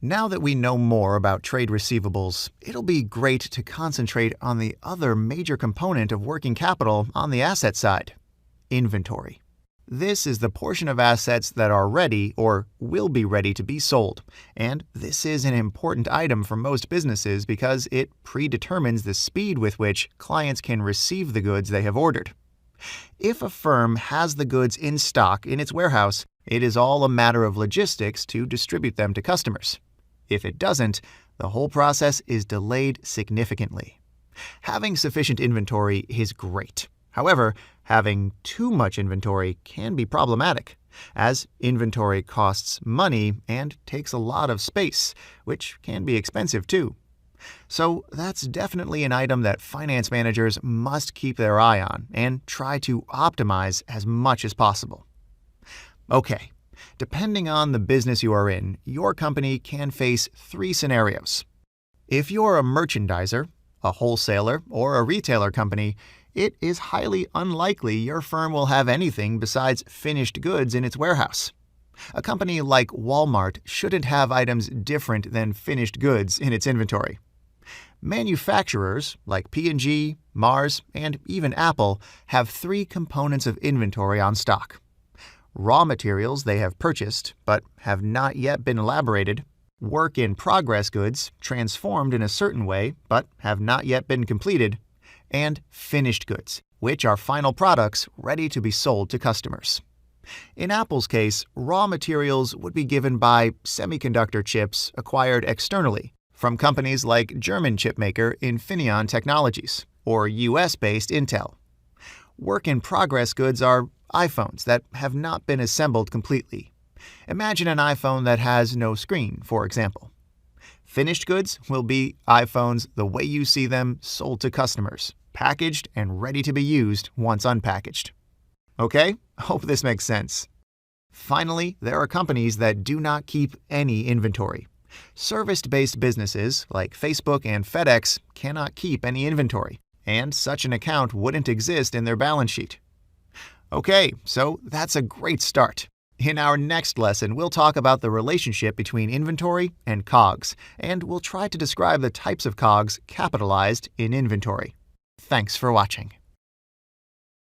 Now that we know more about trade receivables, it'll be great to concentrate on the other major component of working capital on the asset side: inventory. This is the portion of assets that are ready or will be ready to be sold, and this is an important item for most businesses because it predetermines the speed with which clients can receive the goods they have ordered. If a firm has the goods in stock in its warehouse, it is all a matter of logistics to distribute them to customers. If it doesn't, the whole process is delayed significantly. Having sufficient inventory is great. However, having too much inventory can be problematic, as inventory costs money and takes a lot of space, which can be expensive too. So that's definitely an item that finance managers must keep their eye on and try to optimize as much as possible. Okay, depending on the business you are in, your company can face 3 scenarios. If you're a merchandiser, a wholesaler, or a retailer company, it is highly unlikely your firm will have anything besides finished goods in its warehouse. A company like Walmart shouldn't have items different than finished goods in its inventory. Manufacturers like P&G, Mars, and even Apple have 3 components of inventory on stock: raw materials they have purchased but have not yet been elaborated, work-in-progress goods transformed in a certain way but have not yet been completed, and finished goods, which are final products ready to be sold to customers. In Apple's case, raw materials would be given by semiconductor chips acquired externally from companies like German chipmaker Infineon Technologies or US-based Intel. Work-in-progress goods are iPhones that have not been assembled completely. Imagine an iPhone that has no screen, for example. Finished goods will be iPhones the way you see them sold to customers, packaged and ready to be used once unpackaged. Okay, hope this makes sense. Finally, there are companies that do not keep any inventory. Service-based businesses like Facebook and FedEx cannot keep any inventory, and such an account wouldn't exist in their balance sheet. Okay, so that's a great start. In our next lesson, we'll talk about the relationship between inventory and COGS, and we'll try to describe the types of COGS capitalized in inventory. Thanks for watching.